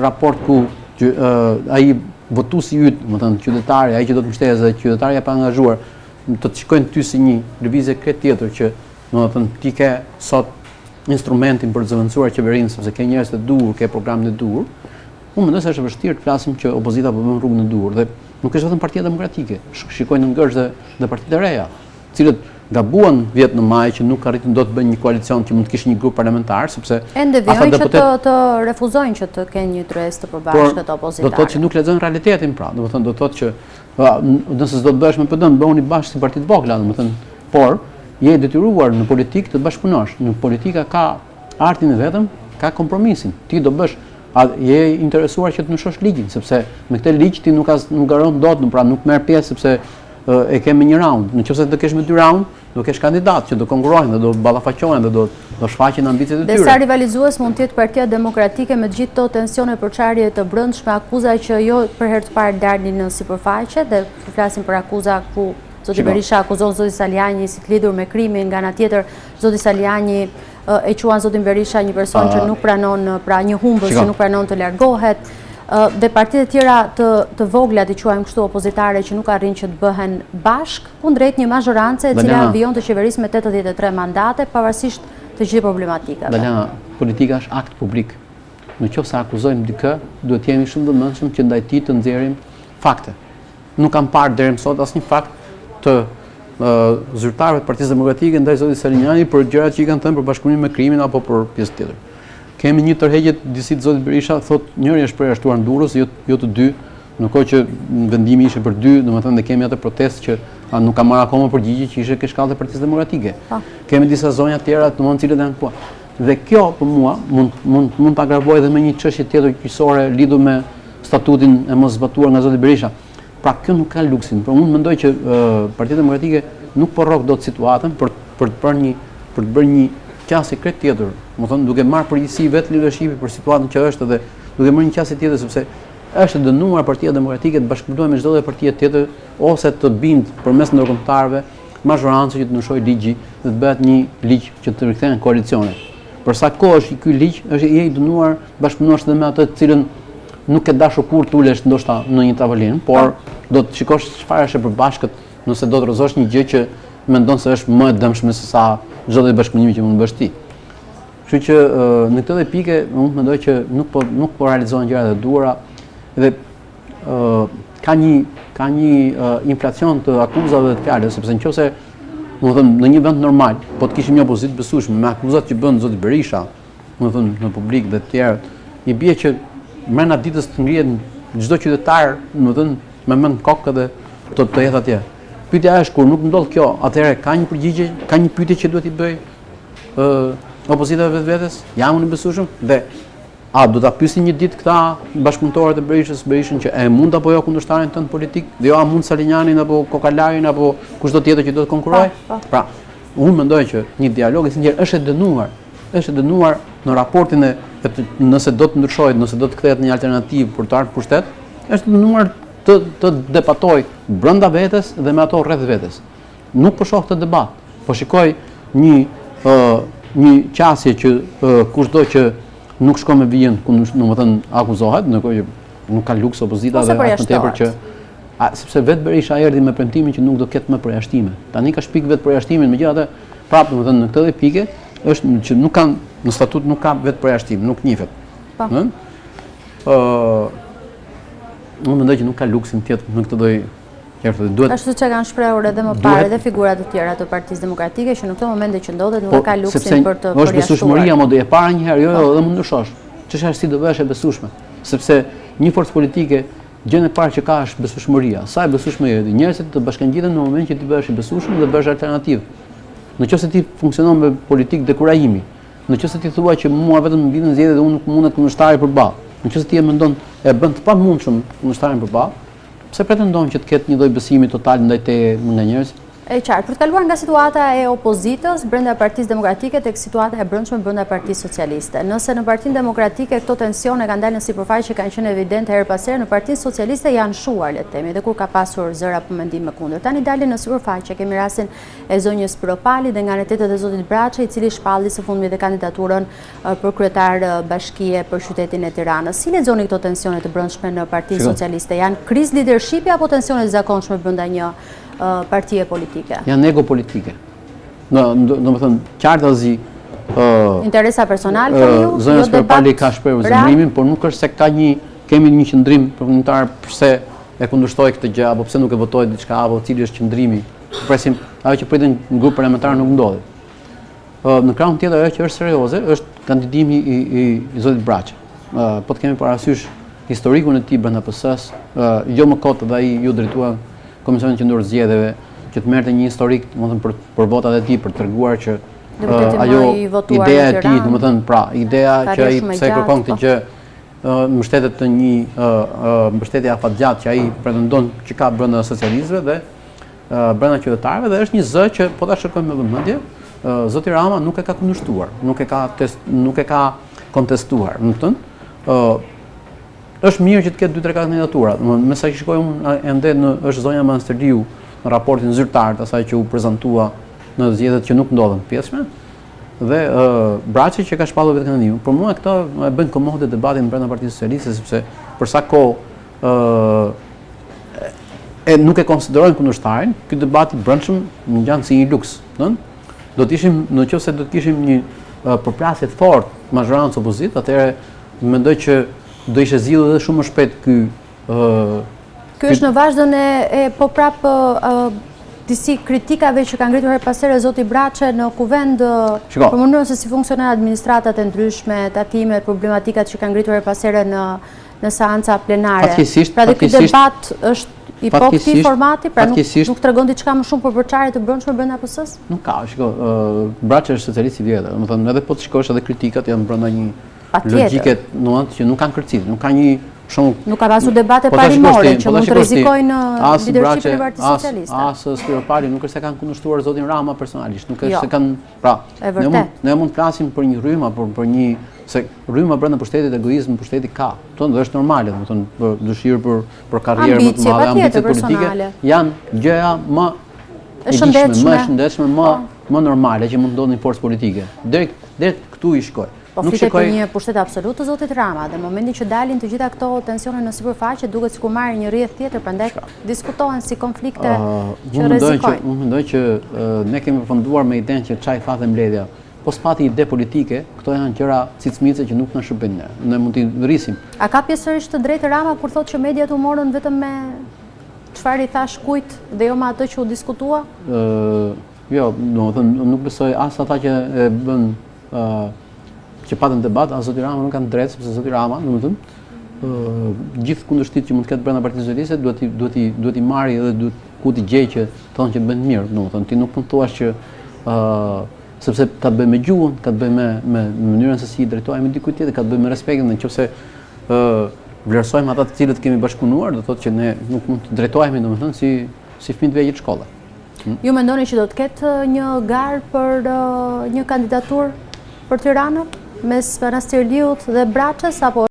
raport ku ai votuesi yt, më thënë qytetari, ai që do të mbështetet dhe qytetari e pa angazhuar, të të shikojnë ty si një lëvizje krejt tjetër që, domethënë, ti ke sot instrumentin për të zëvendësuar qeverinë sepse ke njerëz të duhur, ke programin e duhur. Unë mendoj se është vështirë të flasim që opozita po bën rrugën e duhur dhe nuk është vetëm Partia Demokratike. Shikojnë në ngërsh dhe partitë e reja, të cilët gabuan vjet në maj që nuk arritën dot të bëjnë një koalicion që mund të kishte një grup parlamentar sepse ende vijnë që të refuzojnë që të kenë një tryezë të përbashkët opozitare. Do të thotë që nuk lexojnë realitetin pra, domethënë do të thotë që nëse s'do të bëhesh me PD, bëhuni bashkë si partitë vogla, domethënë, por je detyruar në politikë të bashkëpunosh. Në politika ka artin e vetëm, ka kompromisin. Ti do bësh je interesuar që të ndryshosh ligjin, sepse me këtë ligj ti nuk garon dot, pra nuk merr pjesë sepse e ke me një round. Nëse do kesh me 2 round, do kesh kandidat që do konkurrojnë dhe do ballafaqohen dhe do shfaqin ambicet e tyre. Dhe sa rivalizues mund të jetë Partia Demokratike me gjithë këto tensione përçarje të brendshme, akuza që jo për herë të parë dalin në sipërfaqe dhe flasim për akuza ku zoti Berisha akuzon zoti Saliani si të lidhur me krimin, nga ana tjetër zoti Saliani e quan zotin Berisha një person që nuk pranon, pra një humbës që nuk pranon të largohet. Dhe partitë e tjera të vogla, të quajmë kështu opozitare, që nuk arrin që të bëhen bashkë kundrejt një mazhorance e cila vijon të qeverisë me 83 mandate, pavarësisht të gjithë problematikave. Daliana, politika është akt publik. Nëse akuzojmë dikë, duhet të jemi shumë të vëmendshëm që ndaj tij të nxjerrim fakte. Nuk kam parë deri më sot asnjë fakt të zyrtarëve të Partisë Demokratike ndaj zotit Saliniani për gjërat që i kanë thënë për bashkëpunimin me krimin apo për pjesë tjetër. Kemi një tërheqje disi të zotit Berisha, thotë njëri është përjashtuar në Durrës, jo të dy, në kohë që vendimi ishte për 2, domethënë ne kemi atë protestë që nuk ka marrë akoma përgjigje që ishte ke shkallët e Partisë Demokratike. Kemi disa zonja të tjera të cilët janë po. Dhe kjo për mua mund ta agravojë edhe me një çështje tjetër gjyqësore lidhur me statutin e mos zbatuar nga zoti Berisha. Pra kjo nuk ka luksin. Por unë mendoj që Partia Demokratike nuk po rrok dot situatën për të bërë një qasje krejt tjetër, domethënë duke marrë përgjegjësi vetë leadershipi për situatën që është dhe duke marrë një qasje tjetër sepse është dënuar Partia Demokratike të bashkëpunojë me çdo lloj partie tjetër ose të bind përmes ndërkombëtarëve mazhorancë që të ndryshojë ligji dhe të bëhet një ligj që të rikthehen koalicione. Për sa kohë është ky ligj, është i dënuar të bashkëpunosh edhe me atë të cilën nuk e dashur kur tulesh ndoshta në një tavolinë, por do të shikosh çfarë është e përbashkët nëse do të rrezosh një gjë që mendon se është më e dëmshme se sa çdo lloj bashkëpunimi që mund të bësh ti. Kështu që në këtë pikë unë mendoj që nuk po realizohen gjërat e duhura dhe ka një inflacion të akuzave dhe të fjalëve, sepse nëse në një vend normal, po të kishim një opozitë besueshme me akuzat që bën zoti Berisha, në publik dhe të tjerë, i bie që mbrenda ditës të ngrihet çdo qytetar, me mend kokë dhe të jetë atje. Pyetja është kur nuk ndodh kjo, atëherë ka një përgjigje, ka një pyetje që duhet i bëj opozita vetvetes, jam unë i besueshëm dhe a do ta pyesin një ditë këta bashkëpunëtorët e Berishën që e mund apo jo kundërshtarin tënd politik, dhe jo a mund Salinianin apo Kokalarin apo kushdo tjetër që do të konkurrojë? Pra, unë mendoj që një dialog i sinqert është e dënuar në raportin nëse do të ndryshohet, nëse do të kthehet në një alternativë për të ardhur pushtet, është dënuar të debatoj brenda vetes dhe me ato rreth vetes. Nuk po shoh këtë debat, po shikoj një qasje që kushdo që nuk shkon me vijën, domethënë akuzohet, ndërkohë që nuk ka luks opozita dhe as më tepër që sepse vetë Berisha erdhi me premtimin që nuk do ketë më përjashtime. Tani ka shpik vetë përjashtimin, megjithatë, prapë domethënë në këtë pikë është që nuk kanë në statut nuk ka vetë përjashtim, nuk njihet. Unë mendoj që nuk ka luksin tjetër në këtë lloj qertë. Duhet ashtu që kanë shprehur edhe më parë edhe figura të tjera të Partisë Demokratike që në këtë moment që ndodhet nuk ka luksin për të përjashtuar. Është besueshmëria më do e para një herë, jo, edhe mund ndryshosh. Ç'është si do bëhesh e besueshme, sepse një forcë politike gjën e parë që ka është besueshmëria. Sa e besueshme je, njerëzit të bashkangjiten në momentin që ti bëhesh i besueshëm dhe bëhesh alternativë. Nëse ti funksionon me politikë dekurajimi, nëse ti thua që mua vetëm më vjen zgjedhje dhe unë nuk mundet kundërshtari përballë, nëse ti e mendon e bën të pamundshëm kundërshtarin përballë, pse pretendon që të ketë një lloj besimi total ndaj teje nga njerëz? E qartë, për të kaluar nga situata e opozitës brenda Partisë Demokratike tek situata e brendshme brenda Partisë Socialiste. Nëse në Partinë Demokratike këto tensione kanë dalë në sipërfaqe, kanë qenë evidente her pas here, në Partinë Socialiste janë shuar, le të themi, dhe kur ka pasur zëra për mendim më kundër. Tani dalin në sipërfaqe, kemi rastin e zonjës Piropali dhe nga anëtetet e zotit Braçi, i cili shpalli së fundmi dhe kandidaturën për kryetar bashkie për qytetin e Tiranës. Si lexoni këto tensione të brendshme në Partinë Socialiste? Janë krizë leadershipi apo tensione të zakonshme brenda një partie politike? Janë ego politike. Do më thënë, qartazi interesa personal për ju? Zonja Piropali ka shprehur zemrimin, por nuk është se kemi një qëndrim përfundimtar pse e kundërshtoi këtë gjë, apo pse nuk e votoi diçka, apo cili është qëndrimi. Presim, ajo që pritet në grup parlamentar nuk ndodhi. Në krahun tjetër, ajo që është serioze është kandidimi i zotit Braçi. Po të kemi parasysh historikun e tij brenda PS-s, jo më kot dhe ai ju drejtua Komisionin Qendror Zgjedhjeve, që të merrte një historik, domethënë për votat e tij, për treguar që ajo ideja e tij, domethënë pra, ideja që ai pse kërkon këtë gjë, mbështetet të një mbështetje afatgjat që ai pretendon që ka brenda socialistëve dhe brenda qytetarëve, dhe është një zë që po ta shikojmë me vëmendje, zoti Rama nuk e ka kundërshtuar, nuk e ka kontestuar, domethënë është mirë që të ketë 2-3 kandidatura. Me sa që shikoj unë, ende është zonja Mansterliu në raportin zyrtar të asaj që u prezantua në zgjedhjet që nuk ndodhen pjesme, dhe Braçi që ka shpallur vetë kandidimin. Për mua këto e bën komode debatin brenda Partisë Socialiste, sepse për sa kohë nuk e konsiderojnë kundërshtarin, ky debat i brendshëm ngjan si një luks, do të ishim, nëse do të kishim një përplasje të fortë mazhorancë opozit, atëherë mendoj që do ishte zgjidhur edhe shumë më shpejt ky. Ky është në vazhdon e po prap disi kritikave që ka ngritur her pas here zoti Braçi në kuvend për mënyrën se si funksionon administratat e ndryshme, tatimet, problematikat që ka ngritur her pas here në seanca plenare. Pra dhe ky debat është i po këtij formati, pra nuk tregon diçka më shumë për përçarje të brendshme brenda PS-s? Nuk ka, Braçi është socialist i vjetër, domethënë edhe po të shikosh edhe kritikat janë brenda një logjike që nuk kanë kërcit, nuk ka një shumë. Nuk ka pasur debate parimore që mund të rrezikojnë lidershipin e Partisë Socialiste. As Piropali nuk është se kanë kundërshtuar zotin Rama personalisht, nuk është se kanë, pra, ne mund të flasim për një rrymë apo për një, se rryma brenda pushtetit, egoizëm pushteti ka. Dhe është normale, domethënë, për dëshirë për karrierë më të madhe, ambicet politike janë gjëja më e shëndetshme, më normale që mund të ndodhin në forcë politike. Deri këtu i shkoj. Po flitet për një pushtet absolut të zotit Rama, dhe momentin që dalin të gjitha këto tensione në sipërfaqe, duket sikur marrin një rrjedh tjetër, prandaj diskutohen si konflikte që rrezikojnë. Unë mendoj që ne kemi përfunduar me idenë që çaj thatë mbledhja. Po s'pati ide politike, këto janë gjëra cicmice që nuk na shërbejnë ne. Ne mund t'i rrisim. A ka pjesërisht të drejtë Rama kur thotë që mediat u morën vetëm me çfarë i thash kujt dhe jo me atë që u diskutua? Jo, domethënë nuk besoj as ata që e bën që patën debat, as zoti Rama nuk kanë drejtë, sepse zoti Rama, domethënë, gjithë kundërshtit që mund të ketë brenda Partisë Socialiste duhet i marrë edhe duhet ku t'i gjej që thonë që bën mirë, domethënë, ti nuk mund të thuash që sepse ka të bëjë me gjuhën, ka të bëjë me mënyrën se si i drejtohemi dikujt tjetër, ka të bëjë me respektin, nëse vlerësojmë ata të cilët kemi bashkëpunuar, do thotë që ne nuk mund të drejtohemi, domethënë, si fëmijë të vegjël të shkollës. Ju mendoni që do të ketë një garë për një kandidaturë për Tiranën mes Manastirliut dhe Braçës, apo